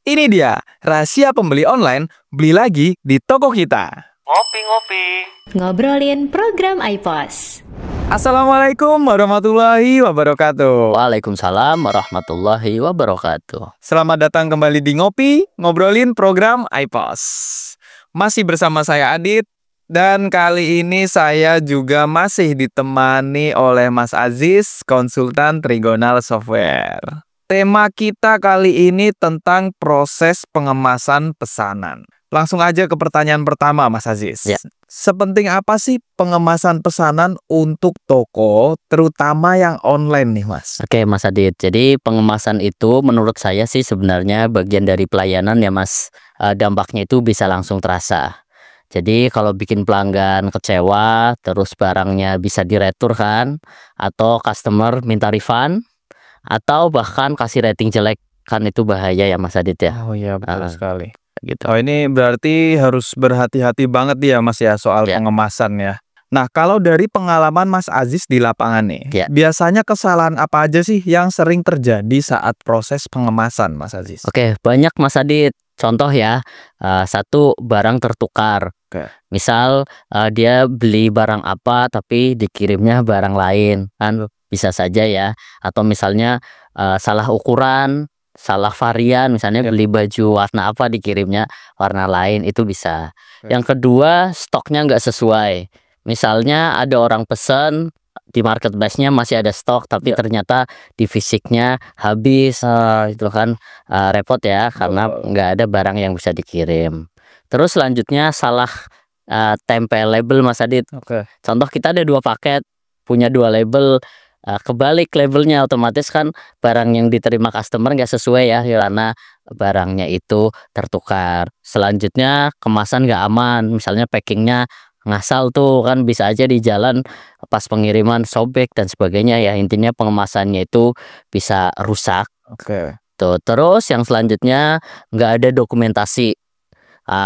Ini dia, rahasia pembeli online, beli lagi di toko kita. Ngopi-ngopi. Ngobrolin program iPos. Assalamualaikum warahmatullahi wabarakatuh. Waalaikumsalam warahmatullahi wabarakatuh. Selamat datang kembali di Ngopi, ngobrolin program iPos. Masih bersama saya Adit, dan kali ini saya juga masih ditemani oleh Mas Aziz, konsultan Trigonal Software. Tema kita kali ini tentang proses pengemasan pesanan. Langsung aja ke pertanyaan pertama, Mas Aziz. Ya. Sepenting apa sih pengemasan pesanan untuk toko, terutama yang online nih, Mas? Oke, Mas Adit. Jadi pengemasan itu menurut saya sih sebenarnya bagian dari pelayanan ya, Mas. Dampaknya itu bisa langsung terasa. Jadi kalau bikin pelanggan kecewa, terus barangnya bisa diretur kan, atau customer minta refund, atau bahkan kasih rating jelek, kan itu bahaya ya Mas Adit ya. Oh iya, betul sekali. Gitu. Oh, ini berarti harus berhati-hati banget ya Mas ya soal Ya. pengemasan ya. Nah, kalau dari pengalaman Mas Aziz di lapangan nih, Ya. biasanya kesalahan apa aja sih yang sering terjadi saat proses pengemasan, Mas Aziz? Oke, banyak Mas Adit. Contoh ya, satu, barang tertukar. Oke. Misal dia beli barang apa tapi dikirimnya barang lain, kan bisa saja ya. Atau misalnya salah ukuran, salah varian, misalnya Ya. beli baju warna apa dikirimnya warna lain, itu bisa. Oke. Yang kedua, stoknya nggak sesuai. Misalnya ada orang pesan di marketplace-nya masih ada stok, tapi Ya. ternyata di fisiknya habis. Itu kan repot ya, karena nggak ada barang yang bisa dikirim. Terus selanjutnya salah tempel label, Mas Adit. Oke. Contoh, kita ada 2 paket, punya 2 label, kebalik labelnya, otomatis kan barang yang diterima customer nggak sesuai ya, karena barangnya itu tertukar. Selanjutnya kemasan nggak aman, misalnya packingnya ngasal tuh, kan bisa aja di jalan pas pengiriman sobek dan sebagainya ya. Intinya pengemasannya itu bisa rusak. Oke. Tuh, terus yang selanjutnya nggak ada dokumentasi.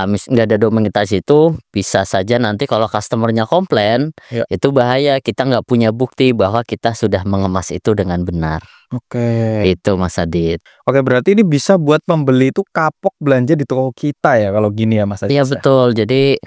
Nggak ada dokumentasi itu bisa saja nanti kalau customernya komplain, Ya. itu bahaya. Kita nggak punya bukti bahwa kita sudah mengemas itu dengan benar. Oke. Itu Mas Adit. Oke, berarti ini bisa buat pembeli itu kapok belanja di toko kita ya kalau gini ya Mas Aziz? Iya ya? betul. Jadi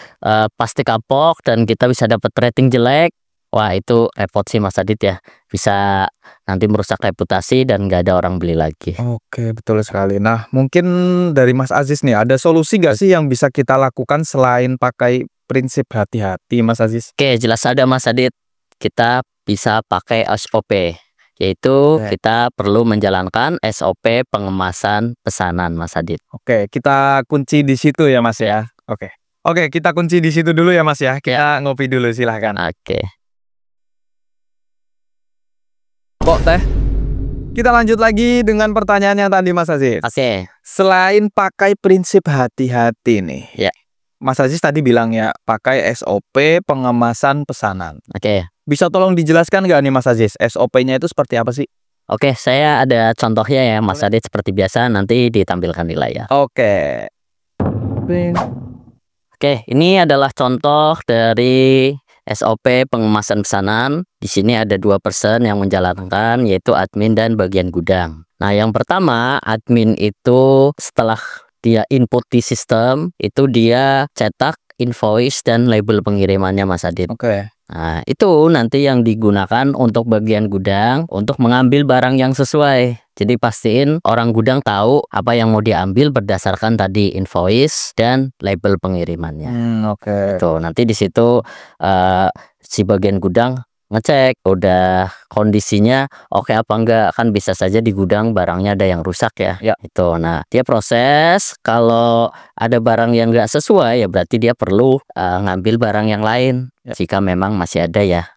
pasti kapok dan kita bisa dapat rating jelek. Wah, itu repot sih Mas Adit ya. Bisa nanti merusak reputasi dan nggak ada orang beli lagi. Oke, betul sekali. Nah, mungkin dari Mas Aziz nih, ada solusi nggak sih yang bisa kita lakukan selain pakai prinsip hati-hati, Mas Aziz? Oke, jelas ada Mas Adit. Kita bisa pakai SOP, yaitu Oke. kita perlu menjalankan SOP pengemasan pesanan, Mas Adit. Oke, kita kunci di situ ya Mas ya. Oke. Oke, kita kunci di situ dulu ya Mas ya. Kita ngopi dulu, silahkan. Oke. Kok teh? Kita lanjut lagi dengan pertanyaan yang tadi Mas Aziz. Oke. Selain pakai prinsip hati-hati nih. Ya. Mas Aziz tadi bilang ya, pakai SOP pengemasan pesanan. Oke. Bisa tolong dijelaskan nggak nih Mas Aziz, SOP-nya itu seperti apa sih? Oke, saya ada contohnya ya Mas Adit, seperti biasa nanti ditampilkan di layar. Oke. Oke, ini adalah contoh dari SOP pengemasan pesanan. Di sini ada 2 person yang menjalankan, yaitu admin dan bagian gudang. Nah, yang pertama, admin itu setelah dia input di sistem, itu dia cetak invoice dan label pengirimannya Mas Adit. Oke. Nah, itu nanti yang digunakan untuk bagian gudang untuk mengambil barang yang sesuai. Jadi pastiin orang gudang tahu apa yang mau diambil berdasarkan tadi invoice dan label pengirimannya. Oke. Tuh, nanti di situ si bagian gudang ngecek udah kondisinya oke apa enggak, kan bisa saja di gudang barangnya ada yang rusak ya. Ya. Itu. Nah, dia proses, kalau ada barang yang enggak sesuai ya berarti dia perlu ngambil barang yang lain jika memang masih ada ya.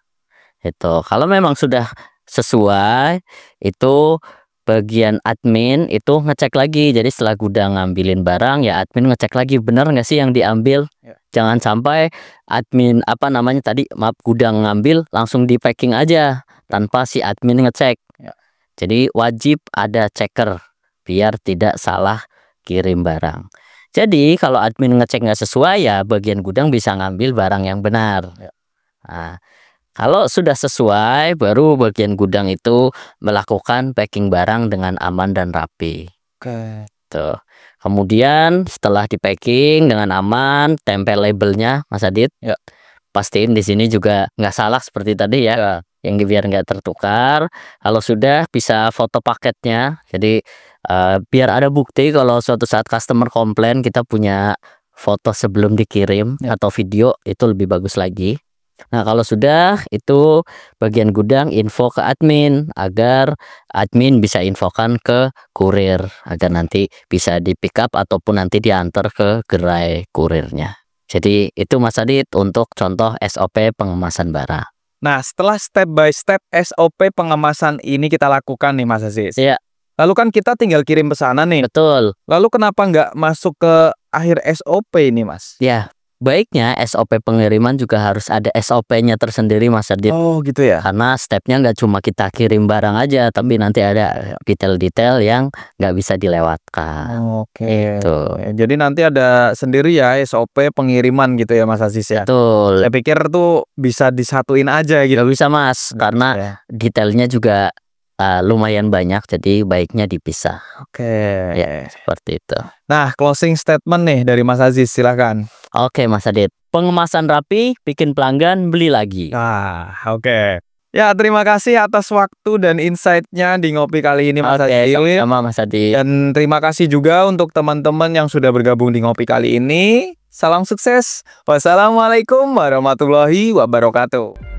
Itu. Kalau memang sudah sesuai, itu bagian admin itu ngecek lagi. Jadi setelah gudang ngambilin barang ya admin ngecek lagi benar nggak sih yang diambil. Ya. Jangan sampai admin gudang ngambil langsung di packing aja tanpa si admin ngecek. Ya. Jadi wajib ada checker biar tidak salah kirim barang. Jadi kalau admin ngecek nggak sesuai ya bagian gudang bisa ngambil barang yang benar. Ya. Nah, kalau sudah sesuai baru bagian gudang itu melakukan packing barang dengan aman dan rapi. Oke. gitu. Kemudian setelah di packing dengan aman, tempel labelnya Mas Adit. Ya. Pastiin di sini juga nggak salah seperti tadi ya, Ya. yang biar nggak tertukar. Kalau sudah bisa foto paketnya. Jadi biar ada bukti kalau suatu saat customer komplain kita punya foto sebelum dikirim Ya. atau video, itu lebih bagus lagi. Nah, kalau sudah itu bagian gudang info ke admin agar admin bisa infokan ke kurir agar nanti bisa di pick up ataupun nanti diantar ke gerai kurirnya. Jadi itu Mas Adit untuk contoh SOP pengemasan barang. Nah, setelah step by step SOP pengemasan ini kita lakukan nih Mas Aziz. Iya. Lalu kan kita tinggal kirim pesanan nih. Betul. Lalu kenapa nggak masuk ke akhir SOP ini Mas? Ya, baiknya SOP pengiriman juga harus ada SOP-nya tersendiri Mas Adit. Oh gitu ya. Karena stepnya nggak cuma kita kirim barang aja, tapi nanti ada detail-detail yang nggak bisa dilewatkan. Oke. Tuh. Jadi nanti ada sendiri ya SOP pengiriman gitu ya Mas Aziz ya. Betul. Saya pikir tuh bisa disatuin aja gitu. Nggak bisa Mas, karena Ya. detailnya juga lumayan banyak, jadi baiknya dipisah. Oke. Ya, seperti itu. Nah, closing statement nih dari Mas Aziz, silakan. Oke Mas Adit, pengemasan rapi, bikin pelanggan beli lagi. Nah, oke. Ya, terima kasih atas waktu dan insight-nya di ngopi kali ini Mas Oke, Aziz. sama-sama Mas Adit. Dan terima kasih juga untuk teman-teman yang sudah bergabung di ngopi kali ini. Salam sukses. Wassalamualaikum warahmatullahi wabarakatuh.